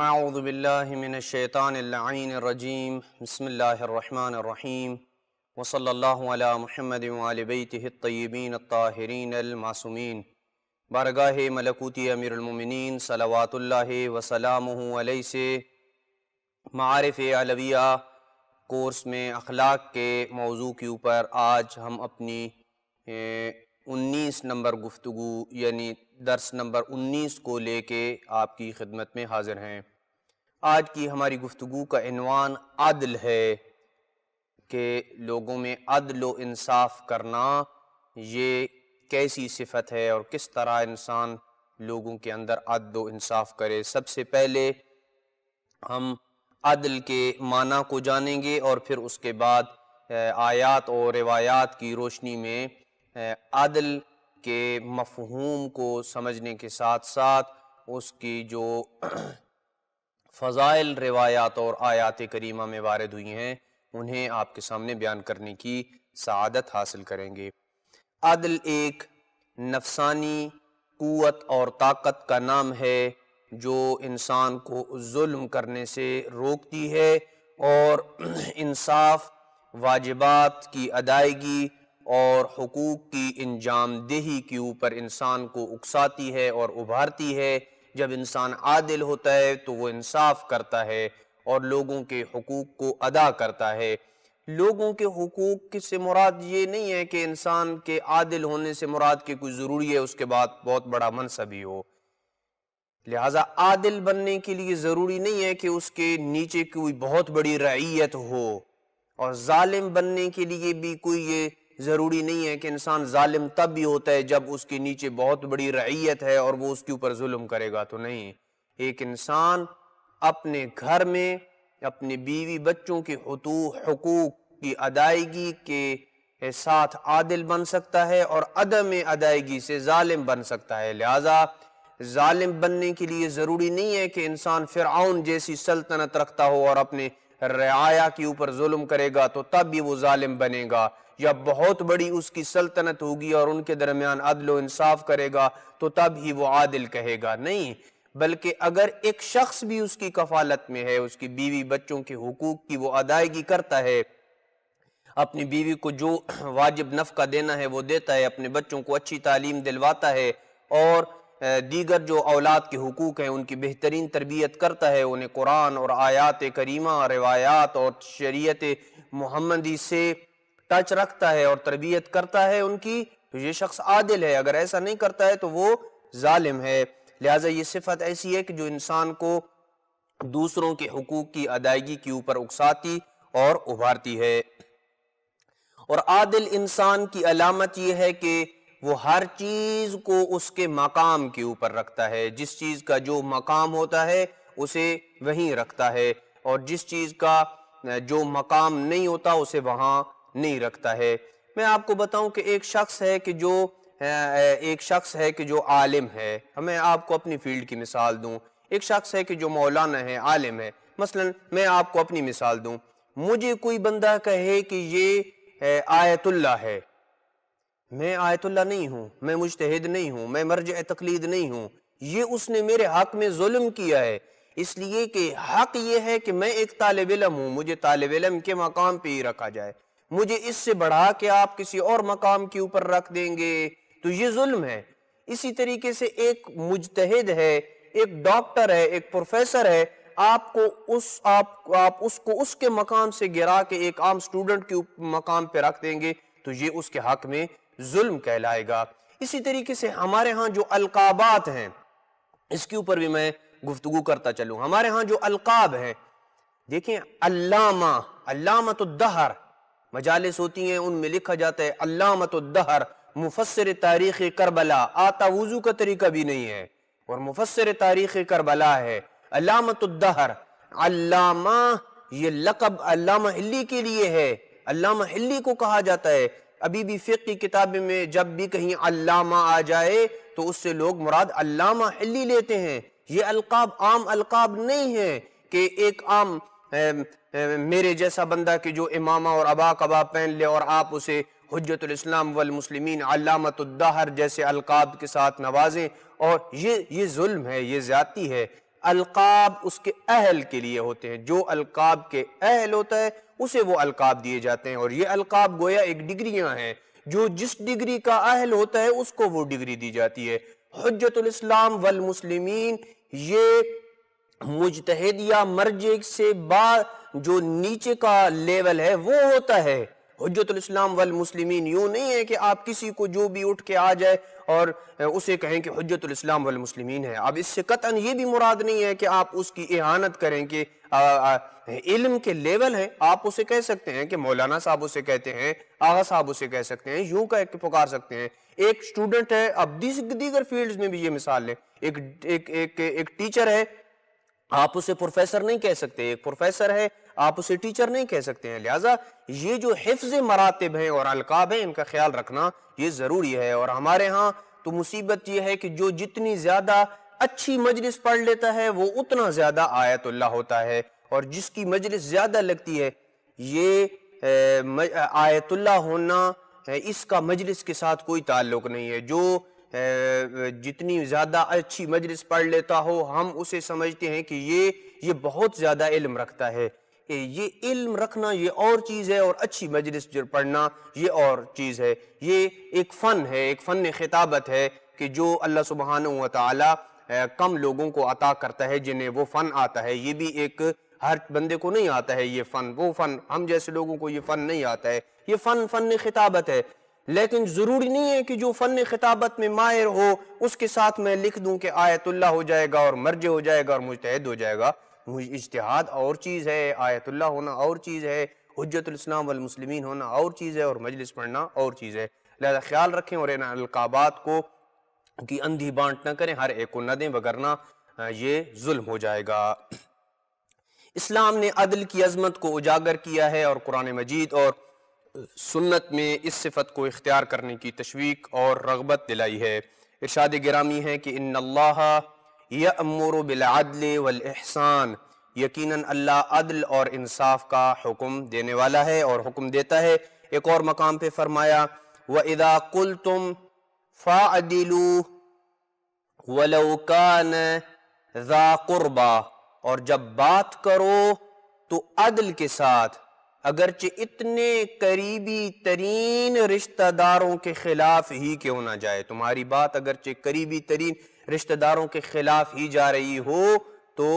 اعوذ باللہ من الشیطان اللعین الرجیم بسم اللہ الرحمن الرحیم وصلی اللہ علی محمد وعلی بیتہ الطیبین الطاہرین المعصومین۔ بارگاہ ملکوتی امیر المومنین صلوات اللہ وسلامہ علیہ سے معارف علویہ کورس میں اخلاق کے موضوع کے اوپر آج ہم اپنی 19 نمبر گفتگو یعنی درس نمبر 19 کو لے کے آپ کی خدمت میں حاضر ہیں۔ آج کی ہماری گفتگو کا عنوان عدل ہے کہ لوگوں میں عدل و انصاف کرنا یہ کیسی صفت ہے اور کس طرح انسان لوگوں کے اندر عدل و انصاف کرے۔ سب سے پہلے ہم عدل کے معنی کو جانیں گے اور پھر اس کے بعد آیات اور روایات کی روشنی میں عدل کے مفہوم کو سمجھنے کے ساتھ ساتھ اس کی جو فضائل روایات اور آیات کریمہ میں وارد ہوئی ہیں انہیں آپ کے سامنے بیان کرنے کی سعادت حاصل کریں گے۔ عدل ایک نفسانی قوت اور طاقت کا نام ہے جو انسان کو ظلم کرنے سے روکتی ہے اور انصاف، واجبات کی ادائیگی اور حقوق کی انجام دہی کے اوپر انسان کو اکساتی ہے اور ابھارتی ہے۔ جب انسان عادل ہوتا ہے تو وہ انصاف کرتا ہے اور لوگوں کے حقوق کو ادا کرتا ہے۔ لوگوں کے حقوق سے مراد یہ نہیں ہے کہ انسان کے عادل ہونے سے مراد کہ کوئی ضروری ہے اس کے بعد بہت بڑا منصب ہی ہو، لہٰذا عادل بننے کے لیے ضروری نہیں ہے کہ اس کے نیچے کوئی بہت بڑی رعیت ہو، اور ظالم بننے کے لیے بھی کوئی یہ ضروری نہیں ہے کہ انسان ظالم تب بھی ہوتا ہے جب اس کے نیچے بہت بڑی رعیت ہے اور وہ اس کے اوپر ظلم کرے گا تو نہیں۔ ایک انسان اپنے گھر میں اپنے بیوی بچوں کے حقوق کی ادائیگی کے ساتھ عادل بن سکتا ہے اور عدم ادائیگی سے ظالم بن سکتا ہے۔ لہٰذا ظالم بننے کے لیے ضروری نہیں ہے کہ انسان فرعون جیسی سلطنت رکھتا ہو اور اپنے رعایا کے اوپر ظلم کرے گا تو تب بھی وہ ظالم بنے گا، یا بہت بڑی اس کی سلطنت ہوگی اور ان کے درمیان عدل و انصاف کرے گا تو تب ہی وہ عادل کہے گا، نہیں، بلکہ اگر ایک شخص بھی اس کی کفالت میں ہے، اس کی بیوی بچوں کے حقوق کی وہ ادائیگی کرتا ہے، اپنی بیوی کو جو واجب نفقہ دینا ہے وہ دیتا ہے، اپنے بچوں کو اچھی تعلیم دلواتا ہے اور دیگر جو اولاد کے حقوق ہیں ان کی بہترین تربیت کرتا ہے، انہیں قرآن اور آیات کریمہ، روایات اور شریعت محمدی سے ٹچ رکھتا ہے اور تربیت کرتا ہے ان کی، تو یہ شخص عادل ہے۔ اگر ایسا نہیں کرتا ہے تو وہ ظالم ہے۔ لہٰذا یہ صفت ایسی ہے کہ جو انسان کو دوسروں کے حقوق کی ادائیگی کے اوپر اکساتی اور ابھارتی ہے۔ اور عادل انسان کی علامت یہ ہے کہ وہ ہر چیز کو اس کے مقام کے اوپر رکھتا ہے، جس چیز کا جو مقام ہوتا ہے اسے وہیں رکھتا ہے، اور جس چیز کا جو مقام نہیں ہوتا اسے وہاں نہیں رکھتا ہے۔ میں آپ کو بتاؤں کہ ایک شخص ہے کہ جو عالم ہے، میں آپ کو اپنی فیلڈ کی مثال دوں، ایک شخص ہے کہ جو مولانا ہے، عالم ہے، مثلا میں آپ کو اپنی مثال دوں، مجھے کوئی بندہ کہے کہ یہ آیت اللہ ہے، میں آیت اللہ نہیں ہوں، میں مجتہد نہیں ہوں، میں مرجع تقلید نہیں ہوں، یہ اس نے میرے حق میں ظلم کیا ہے، اس لیے کہ حق یہ ہے کہ میں ایک طالب علم ہوں، مجھے طالب علم کے مقام پہ ہی رکھا جائے، مجھے اس سے بڑھا کے آپ کسی اور مقام کے اوپر رکھ دیں گے تو یہ ظلم ہے۔ اسی طریقے سے ایک مجتہد ہے، ایک ڈاکٹر ہے، ایک پروفیسر ہے، آپ اس کو اس کے مقام سے گرا کے ایک عام سٹوڈنٹ کے مقام پہ رکھ دیں گے تو یہ اس کے حق میں ظلم کہلائے گا۔ اسی طریقے سے ہمارے ہاں جو القابات ہیں اس کے اوپر بھی میں گفتگو کرتا چلوں۔ ہمارے ہاں جو القاب ہیں، دیکھیں علامہ، علامۃ الدہر مجالس ہوتی ہیں، ان میں لکھا جاتا ہے علامۃ الدہر، مفسر تاریخ کربلا، آتا وضو کا طریقہ بھی نہیں ہے اور مفسر تاریخ کربلا ہے، علامۃ الدہر۔ علامہ یہ لقب علامہ حلی کے لیے ہے، علامہ حلی کو کہا جاتا ہے۔ ابھی بھی فقہ کی کتاب میں جب بھی کہیں علامہ آ جائے تو اس سے لوگ مراد علامہ حلی لیتے ہیں۔ یہ القاب عام القاب نہیں ہے کہ ایک عام میرے جیسا بندہ کہ جو امامہ اور عبا کباب پہن لے اور آپ اسے حجت الاسلام والمسلمین، علامۃ الدہر جیسے القاب کے ساتھ نوازیں، اور یہ ظلم ہے، یہ زیادتی ہے۔ القاب اس کے اہل کے لیے ہوتے ہیں، جو القاب کے اہل ہوتا ہے اسے وہ القاب دیے جاتے ہیں، اور یہ القاب گویا ایک ڈگریاں ہیں، جو جس ڈگری کا اہل ہوتا ہے اس کو وہ ڈگری دی جاتی ہے۔ حجت الاسلام والمسلمین یہ مجتہد یا مرجع سے جو نیچے کا لیول ہے وہ ہوتا ہے۔ حجت الاسلام والمسلمین یوں نہیں ہے کہ آپ کسی کو جو بھی اٹھ کے آ جائے اور اسے کہیں کہ حجت الاسلام والمسلمین ہے۔ اب اس سے قطعاً یہ بھی مراد نہیں ہے کہ آپ اس کی اہانت کریں کہ علم کے لیول ہیں، آپ اسے کہہ سکتے ہیں کہ مولانا صاحب اسے کہتے ہیں، آغا صاحب اسے کہہ سکتے ہیں، یوں کہہ کے پکار سکتے ہیں۔ ایک سٹوڈنٹ ہے، اب دیگر فیلڈز میں بھی یہ مثال لیں، ایک ٹیچر ہے، آپ اسے پروفیسر نہیں کہہ سکتے، ایک پروفیسر ہے آپ اسے ٹیچر نہیں کہہ سکتے ہیں۔ لہٰذا یہ جو حفظ مراتب ہیں اور القاب ہیں ان کا خیال رکھنا یہ ضروری ہے۔ اور ہمارے ہاں تو مصیبت یہ ہے کہ جو جتنی زیادہ اچھی مجلس پڑھ لیتا ہے وہ اتنا زیادہ آیت اللہ ہوتا ہے، اور جس کی مجلس زیادہ لگتی ہے یہ آیت اللہ ہونا اس کا مجلس کے ساتھ کوئی تعلق نہیں ہے۔ جو جتنی زیادہ اچھی مجلس پڑھ لیتا ہو ہم اسے سمجھتے ہیں کہ یہ بہت زیادہ علم رکھتا ہے۔ یہ علم رکھنا یہ اور چیز ہے، اور اچھی مجلس پڑھنا یہ اور چیز ہے۔ یہ ایک فن ہے، ایک فن خطابت ہے کہ جو اللہ سبحانہ و تعالی کم لوگوں کو عطا کرتا ہے جنہیں وہ فن آتا ہے۔ یہ بھی ایک ہر بندے کو نہیں آتا ہے یہ فن، وہ فن ہم جیسے لوگوں کو یہ فن نہیں آتا ہے۔ یہ فن خطابت ہے، لیکن ضروری نہیں ہے کہ جو فن خطابت میں ماہر ہو اس کے ساتھ میں لکھ دوں کہ آیت اللہ ہو جائے گا اور مرجع ہو جائے گا اور مجتہد ہو جائے گا۔ اجتہاد اور چیز ہے، آیت اللہ ہونا اور چیز ہے، حجت الاسلام والمسلمین ہونا اور چیز ہے، اور مجلس پڑھنا اور چیز ہے۔ لہذا خیال رکھیں اور ان القابات کو کی اندھی بانٹ نہ کریں، ہر ایک کو نہ دیں، وگرنہ یہ ظلم ہو جائے گا۔ اسلام نے عدل کی عظمت کو اجاگر کیا ہے، اور قرآن مجید اور سنت میں اس صفت کو اختیار کرنے کی تشویق اور رغبت دلائی ہے۔ ارشاد گرامی ہے کہ ان اللہ یأمر بالعدل والاحسان، یقیناً اللہ عدل اور انصاف کا حکم دینے والا ہے اور حکم دیتا ہے۔ ایک اور مقام پہ فرمایا وَإِذَا قُلْتُمْ فَاعْدِلُوا وَلَوْ كَانَ ذَا قُرْبَى، اور جب بات کرو تو عدل کے ساتھ اگرچہ اتنے قریبی ترین رشتہ داروں کے خلاف ہی کیوں نہ جائے۔ تمہاری بات اگرچہ قریبی ترین رشتہ داروں کے خلاف ہی جا رہی ہو تو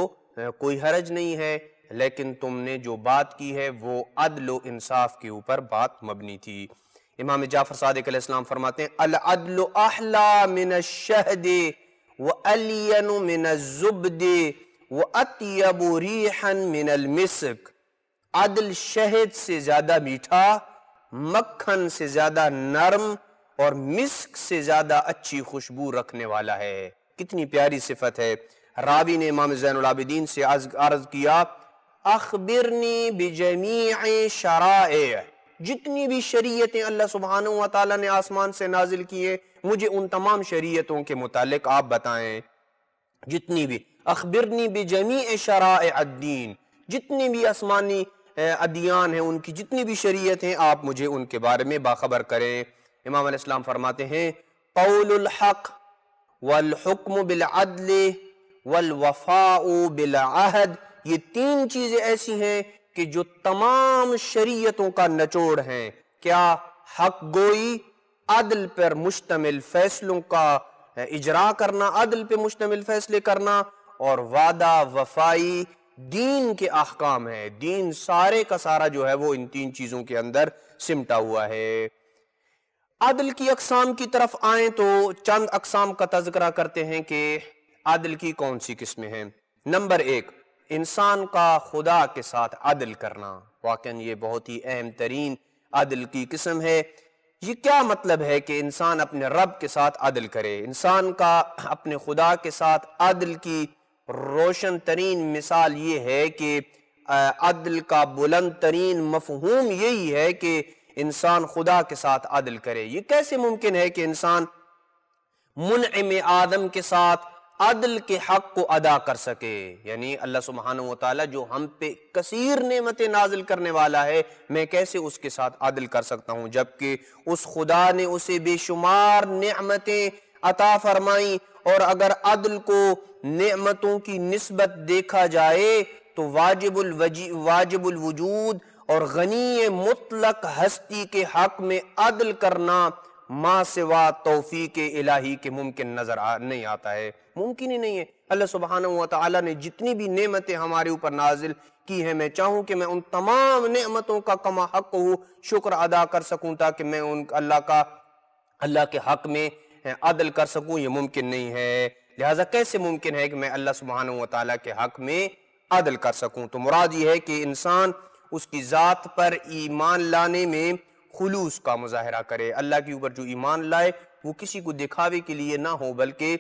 کوئی حرج نہیں ہے، لیکن تم نے جو بات کی ہے وہ عدل و انصاف کے اوپر بات مبنی تھی۔ امام جعفر صادق علیہ السلام فرماتے ہیں العدل احلا من الشہد وَأَلْيَنُ مِنَ الزُّبْدِ وَأَطْيَبُ رِيحًا مِنَ الْمِسْكِ، عدل شہد سے زیادہ میٹھا، مکھن سے زیادہ نرم، اور مسک سے زیادہ اچھی خوشبو رکھنے والا ہے۔ کتنی پیاری صفت ہے۔ راوی نے امام زین العابدین سے عرض کیا اخبرنی بجمیع شرائع، جتنی بھی شریعتیں اللہ سبحانہ و تعالیٰ نے آسمان سے نازل کی ہیں مجھے ان تمام شریعتوں کے متعلق آپ بتائیں، جتنی بھی اخبرنی بجمیع شرائع الدین، جتنی بھی آسمانی ادیان ہیں ان کی جتنی بھی شریعت ہیں آپ مجھے ان کے بارے میں باخبر کریں۔ امام علیہ السلام فرماتے ہیں قول الحق والحکم بالعدل والوفاء بالعہد، یہ تین چیزیں ایسی ہیں کہ جو تمام شریعتوں کا نچوڑ ہیں۔ کیا؟ حق گوئی، عدل پر مشتمل فیصلوں کا اجرا کرنا، عدل پہ مشتمل فیصلے کرنا، اور وعدہ وفائی دین کے احکام ہے۔ دین سارے کا سارا جو ہے وہ ان تین چیزوں کے اندر سمٹا ہوا ہے۔ عدل کی اقسام کی طرف آئیں تو چند اقسام کا تذکرہ کرتے ہیں کہ عدل کی کون سی قسمیں ہیں۔ نمبر ایک، انسان کا خدا کے ساتھ عدل کرنا، واقعاً یہ بہت ہی اہم ترین عدل کی قسم ہے۔ یہ کیا مطلب ہے کہ انسان اپنے رب کے ساتھ عدل کرے؟ انسان کا اپنے خدا کے ساتھ عدل کی روشن ترین مثال یہ ہے کہ عدل کا بلند ترین مفہوم یہی ہے کہ انسان خدا کے ساتھ عدل کرے۔ یہ کیسے ممکن ہے کہ انسان منعم آدم کے ساتھ عدل کے حق کو ادا کر سکے؟ یعنی اللہ سبحانہ و تعالیٰ جو ہم پہ کثیر نعمتیں نازل کرنے والا ہے، میں کیسے اس کے ساتھ عدل کر سکتا ہوں جبکہ اس خدا نے اسے بے شمار نعمتیں عطا فرمائیں، اور اگر عدل کو نعمتوں کی نسبت دیکھا جائے تو واجب الوجود اور غنی مطلق ہستی کے حق میں عدل کرنا ما سوا توفیق الہی کے ممکن نظر نہیں آتا ہے، ممکن ہی نہیں ہے۔ اللہ سبحانہ وتعالی نے جتنی بھی نعمتیں ہمارے اوپر نازل کی ہیں، میں چاہوں کہ میں ان تمام نعمتوں کا کما حق ہو شکر ادا کر سکوں تاکہ میں ان اللہ کے حق میں عدل کر سکوں، یہ ممکن نہیں ہے۔ لہٰذا کیسے ممکن ہے کہ میں اللہ سبحانہ وتعالی کے حق میں عدل کر سکوں؟ تو مراد یہ ہے کہ انسان اس کی ذات پر ایمان لانے میں خلوص کا مظاہرہ کرے، اللہ کے اوپر جو ایمان لائے وہ کسی کو دکھاوے کے لیے نہ ہو بلکہ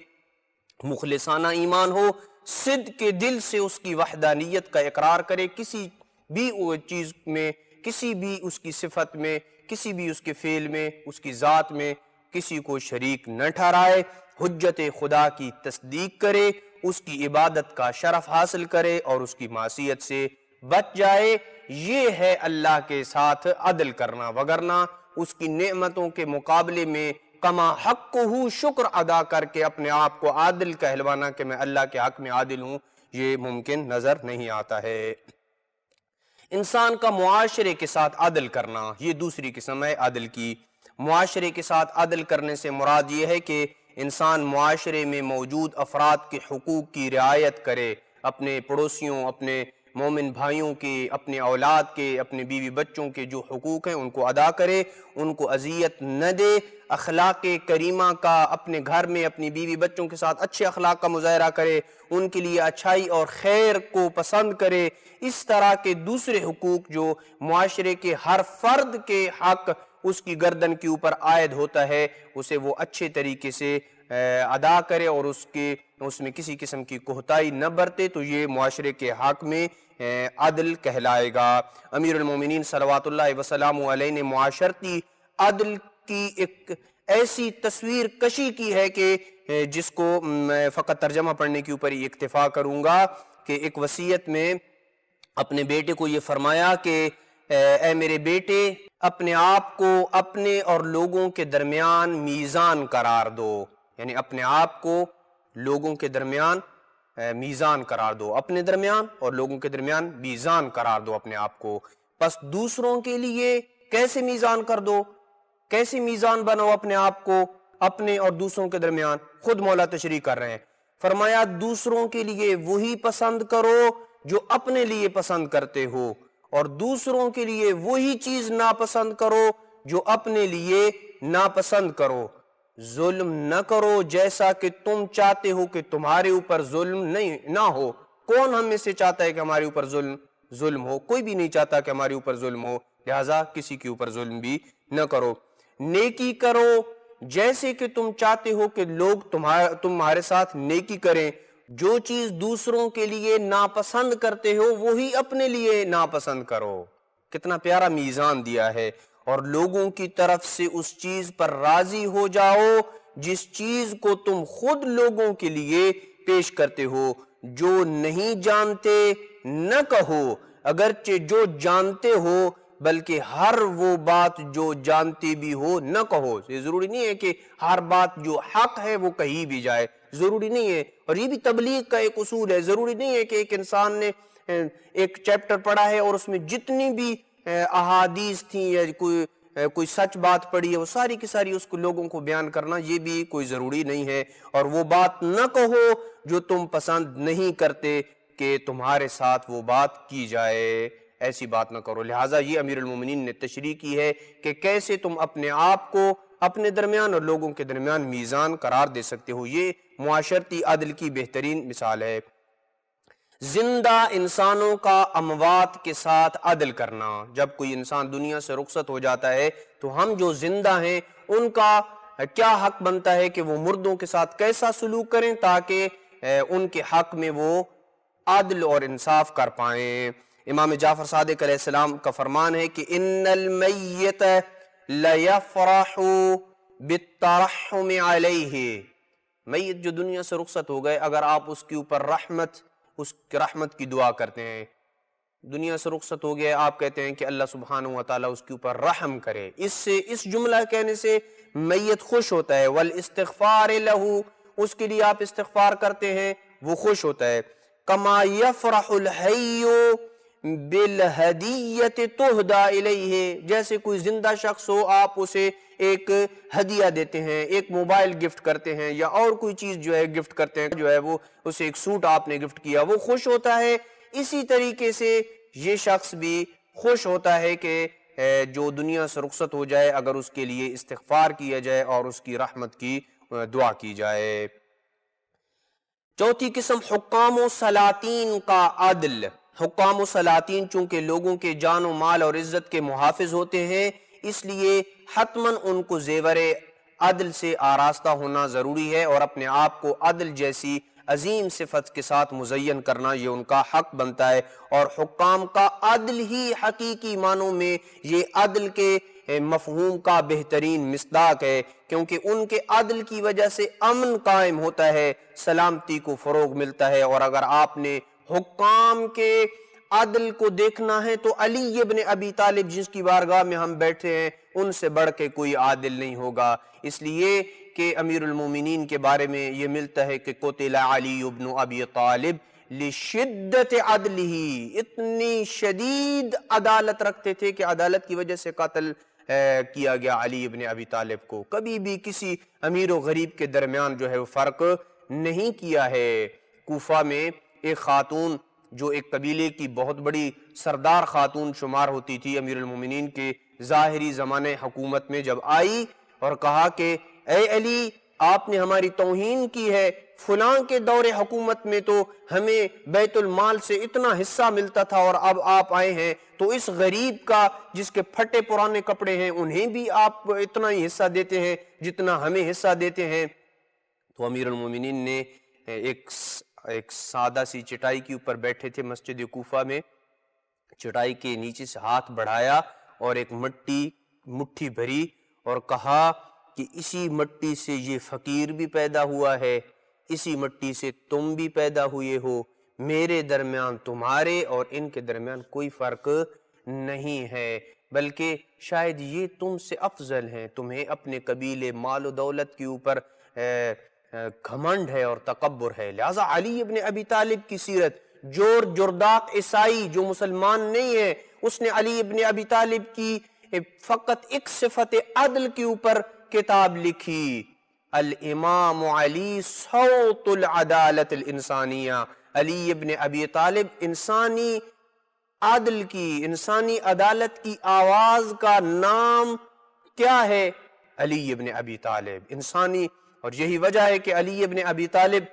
مخلصانہ ایمان ہو، صدق کے دل سے اس کی وحدانیت کا اقرار کرے، کسی بھی چیز میں، کسی بھی اس کی صفت میں، کسی بھی اس کے فعل میں، اس کی ذات میں کسی کو شریک نہ ٹھہرائے، حجت خدا کی تصدیق کرے، اس کی عبادت کا شرف حاصل کرے اور اس کی معصیت سے بچ جائے۔ یہ ہے اللہ کے ساتھ عدل کرنا، وگرنہ اس کی نعمتوں کے مقابلے میں کما حق ہو شکر ادا کر کے اپنے آپ کو عادل کہلوانا کہ میں اللہ کے حق میں عادل ہوں، یہ ممکن نظر نہیں آتا ہے۔ انسان کا معاشرے کے ساتھ عدل کرنا، یہ دوسری قسم ہے عدل کی۔ معاشرے کے ساتھ عدل کرنے سے مراد یہ ہے کہ انسان معاشرے میں موجود افراد کے حقوق کی رعایت کرے، اپنے پڑوسیوں، اپنے مومن بھائیوں کے، اپنے اولاد کے، اپنے بیوی بچوں کے جو حقوق ہیں ان کو ادا کرے، ان کو اذیت نہ دے، اخلاق کریمہ کا اپنے گھر میں اپنی بیوی بچوں کے ساتھ اچھے اخلاق کا مظاہرہ کرے، ان کے لیے اچھائی اور خیر کو پسند کرے۔ اس طرح کے دوسرے حقوق جو معاشرے کے ہر فرد کے حق اس کی گردن کے اوپر عائد ہوتا ہے، اسے وہ اچھے طریقے سے ادا کرے اور اس میں کسی قسم کی کوتاہی نہ برتے، تو یہ معاشرے کے حق میں عدل کہلائے گا۔ امیر المومنین صلوات اللہ وسلام علیہ نے معاشرتی عدل کی ایک ایسی تصویر کشی کی ہے کہ جس کو میں فقط ترجمہ پڑھنے کے اوپر ہی اکتفا کروں گا، کہ ایک وصیت میں اپنے بیٹے کو یہ فرمایا کہ اے میرے بیٹے، اپنے آپ کو اپنے اور لوگوں کے درمیان میزان قرار دو، یعنی اپنے آپ کو لوگوں کے درمیان میزان قرار دو، اپنے درمیان اور لوگوں کے درمیان میزان قرار دو اپنے آپ کو۔ پس دوسروں کے لیے کیسے میزان کر دو، کیسے میزان بناؤ اپنے آپ کو اپنے اور دوسروں کے درمیان؟ خود مولا تشریح کر رہے ہیں، فرمایا دوسروں کے لیے وہی پسند کرو جو اپنے لیے پسند کرتے ہو، اور دوسروں کے لیے وہی چیز ناپسند کرو جو اپنے لیے ناپسند کرو۔ ظلم نہ کرو جیسا کہ تم چاہتے ہو کہ تمہارے اوپر ظلم نہ ہو۔ کون ہم میں سے چاہتا ہے کہ ہمارے اوپر ظلم ہو؟ کوئی بھی نہیں چاہتا کہ ہمارے اوپر ظلم ہو، لہٰذا کسی کے اوپر ظلم بھی نہ کرو۔ نیکی کرو جیسے کہ تم چاہتے ہو کہ لوگ تمہارے ساتھ نیکی کریں۔ جو چیز دوسروں کے لیے ناپسند کرتے ہو وہی اپنے لیے ناپسند کرو۔ کتنا پیارا میزان دیا ہے۔ اور لوگوں کی طرف سے اس چیز پر راضی ہو جاؤ جس چیز کو تم خود لوگوں کے لیے پیش کرتے ہو۔ جو نہیں جانتے نہ کہو اگرچہ جو جانتے ہو، بلکہ ہر وہ بات جو جانتے بھی ہو نہ کہو۔ یہ ضروری نہیں ہے کہ ہر بات جو حق ہے وہ کہی بھی جائے، ضروری نہیں ہے۔ اور یہ بھی تبلیغ کا ایک اصول ہے، ضروری نہیں ہے کہ ایک انسان نے ایک چیپٹر پڑھا ہے اور اس میں جتنی بھی احادیث تھیں یا کوئی سچ بات پڑھی ہے وہ ساری کی ساری اس کو لوگوں کو بیان کرنا، یہ بھی کوئی ضروری نہیں ہے۔ اور وہ بات نہ کہو جو تم پسند نہیں کرتے کہ تمہارے ساتھ وہ بات کی جائے، ایسی بات نہ کرو۔ لہٰذا یہ امیر المومنین نے تشریح کی ہے کہ کیسے تم اپنے آپ کو اپنے درمیان اور لوگوں کے درمیان میزان قرار دے سکتے ہو۔ یہ معاشرتی عدل کی بہترین مثال ہے۔ زندہ انسانوں کا اموات کے ساتھ عدل کرنا، جب کوئی انسان دنیا سے رخصت ہو جاتا ہے تو ہم جو زندہ ہیں ان کا کیا حق بنتا ہے کہ وہ مردوں کے ساتھ کیسا سلوک کریں تاکہ ان کے حق میں وہ عدل اور انصاف کر پائیں۔ امام جعفر صادق علیہ السلام کا فرمان ہے کہ ان المیت لیفرح بالترحم علیہ، میت جو دنیا سے رخصت ہو گئے اگر آپ اس کے اوپر رحمت کی دعا کرتے ہیں، دنیا سے رخصت ہو گئے آپ کہتے ہیں کہ اللہ سبحانہ وتعالیٰ اس کے اوپر رحم کرے، اس جملہ کہنے سے میت خوش ہوتا ہے۔ والاستغفار لہ، اس کے لیے آپ استغفار کرتے ہیں، وہ خوش ہوتا ہے. کما یفرح الحی بالہدیت تہدی الیہ، جیسے کوئی زندہ شخص ہو، آپ اسے ایک ہدیہ دیتے ہیں، ایک موبائل گفٹ کرتے ہیں یا اور کوئی چیز جو ہے گفٹ کرتے ہیں، جو ہے وہ اسے ایک سوٹ آپ نے گفٹ کیا، وہ خوش ہوتا ہے. اسی طریقے سے یہ شخص بھی خوش ہوتا ہے کہ جو دنیا سے رخصت ہو جائے اگر اس کے لیے استغفار کیا جائے اور اس کی رحمت کی دعا کی جائے. چوتھی قسم حکام و سلاطین کا عدل. حکام و سلاطین چونکہ لوگوں کے جان و مال اور عزت کے محافظ ہوتے ہیں، اس لیے حتماً ان کو زیور عدل سے آراستہ ہونا ضروری ہے اور اپنے آپ کو عدل جیسی عظیم صفت کے ساتھ مزین کرنا یہ ان کا حق بنتا ہے. اور حکام کا عدل ہی حقیقی معنوں میں یہ عدل کے مفہوم کا بہترین مصداق ہے، کیونکہ ان کے عدل کی وجہ سے امن قائم ہوتا ہے، سلامتی کو فروغ ملتا ہے. اور اگر آپ نے حکام کے عدل کو دیکھنا ہے تو علی ابن ابی طالب جس کی بارگاہ میں ہم بیٹھے ہیں ان سے بڑھ کے کوئی عادل نہیں ہوگا، اس لیے کہ امیر المومنین کے بارے میں یہ ملتا ہے کہ قتل علی ابن ابی طالب لشدت عدلہ، اتنی شدید عدالت رکھتے تھے کہ عدالت کی وجہ سے قتل کیا گیا علی ابن ابی طالب کو. کبھی بھی کسی امیر و غریب کے درمیان جو ہے وہ فرق نہیں کیا ہے. کوفہ میں ایک خاتون جو ایک قبیلے کی بہت بڑی سردار خاتون شمار ہوتی تھی، امیر المومنین کے ظاہری زمانے حکومت میں جب آئی اور کہا کہ اے علی آپ نے ہماری توہین کی ہے، فلاں کے دور حکومت میں تو ہمیں بیت المال سے اتنا حصہ ملتا تھا اور اب آپ آئے ہیں تو اس غریب کا جس کے پھٹے پرانے کپڑے ہیں انہیں بھی آپ اتنا ہی حصہ دیتے ہیں جتنا ہمیں حصہ دیتے ہیں. تو امیر المومنین نے ایک سادہ سی چٹائی کے اوپر بیٹھے تھے مسجد کوفہ میں، چٹائی کے نیچے سے ہاتھ بڑھایا اور ایک مٹھی بھری اور کہا کہ اسی مٹی سے یہ فقیر بھی پیدا ہوا ہے، اسی مٹی سے تم بھی پیدا ہوئے ہو، میرے درمیان تمہارے اور ان کے درمیان کوئی فرق نہیں ہے، بلکہ شاید یہ تم سے افضل ہیں، تمہیں اپنے قبیلے مال و دولت کے اوپر گھمنڈ ہے اور تکبر ہے. لہذا علی ابن ابی طالب کی سیرت، جرداق عیسائی جو مسلمان نہیں ہے، اس نے علی ابن ابی طالب کی فقط ایک صفت عدل کے اوپر کتاب لکھی، الامام علی صوت العدالت الانسانیہ. علی ابن ابی طالب انسانی عدل کی، انسانی عدالت کی آواز کا نام کیا ہے؟ علی ابن ابی طالب انسانی. اور یہی وجہ ہے کہ علی ابن ابی طالب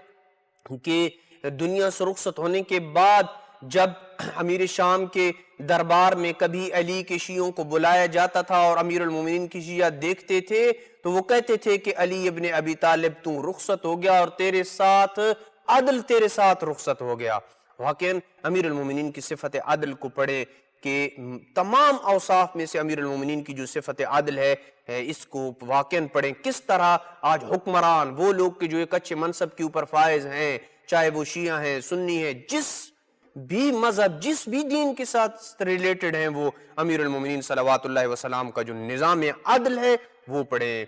کے دنیا سے رخصت ہونے کے بعد جب امیر شام کے دربار میں کبھی علی کے شیعوں کو بلایا جاتا تھا اور امیر المومنین کی شیعہ دیکھتے تھے تو وہ کہتے تھے کہ علی ابن ابی طالب تو رخصت ہو گیا اور تیرے ساتھ عدل تیرے ساتھ رخصت ہو گیا. واقعاً امیر المومنین کی صفت عدل کو پڑھے کہ تمام اوصاف میں سے امیر المومنین کی جو صفت عدل ہے اس کو واقعاً پڑھیں. کس طرح آج حکمران وہ لوگ کہ جو ایک اچھے منصب کے اوپر فائز ہیں، چاہے وہ شیعہ ہیں، سنی ہیں، جس بھی مذہب جس بھی دین کے ساتھ ریلیٹڈ ہیں، وہ امیر المومنین صلوات اللہ وسلام کا جو نظام عدل ہے وہ پڑھیں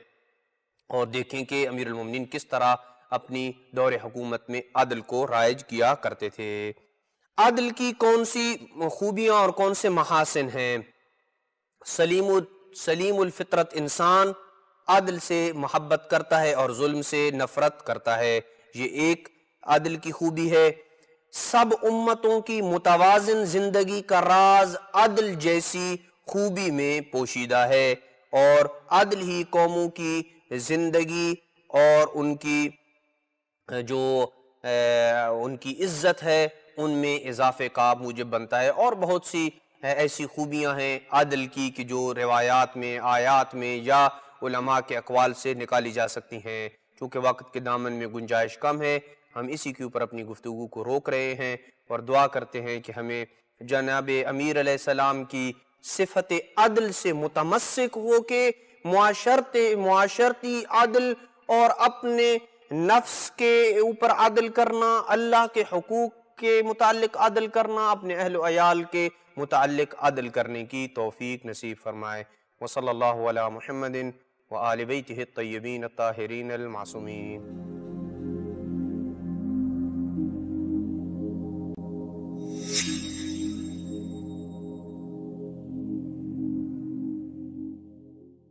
اور دیکھیں کہ امیر المومنین کس طرح اپنی دور حکومت میں عدل کو رائج کیا کرتے تھے. عدل کی کون سی خوبیاں اور کون سے محاسن ہیں؟ سلیم الفطرت انسان عدل سے محبت کرتا ہے اور ظلم سے نفرت کرتا ہے، یہ ایک عدل کی خوبی ہے. سب امتوں کی متوازن زندگی کا راز عدل جیسی خوبی میں پوشیدہ ہے اور عدل ہی قوموں کی زندگی اور ان کی جو ان کی عزت ہے ان میں اضافے کا موجب بنتا ہے. اور بہت سی ایسی خوبیاں ہیں عدل کی کہ جو روایات میں، آیات میں یا علماء کے اقوال سے نکالی جا سکتی ہیں. چونکہ وقت کے دامن میں گنجائش کم ہے، ہم اسی کے اوپر اپنی گفتگو کو روک رہے ہیں اور دعا کرتے ہیں کہ ہمیں جناب امیر علیہ السلام کی صفت عدل سے متمسک ہو کے معاشرتی عدل اور اپنے نفس کے اوپر عدل کرنا، اللہ کے حقوق کے متعلق عدل کرنا، اپنے اہل و عیال کے متعلق عدل کرنے کی توفیق نصیب فرمائے. وصلی اللہ علی محمد وآل بیتہ الطیبین الطاہرین المعصومین.